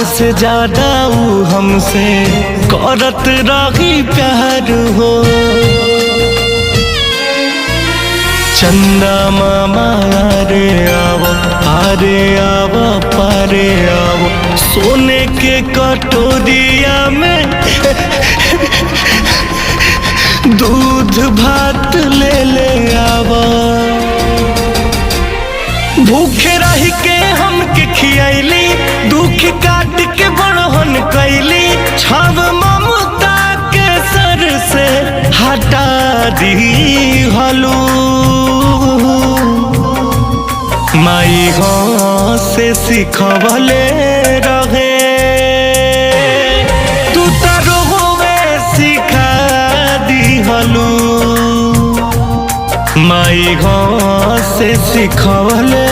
से ज्यादा ऊ हमसे करत रही प्यार हो। चंदा मामा रे आवो, आरे आवो पारे आवो, सोने के कटोरिया में दूध भात ले ले आवो। भूखे रह के हमके खियैली, दुख काट के बड़हन कैली, छाव ममता के सर से हटा दी हलू। माई हो से सिखवले रहे, तू तो रोवे सिखा दी हलू। माई हो से सिखवले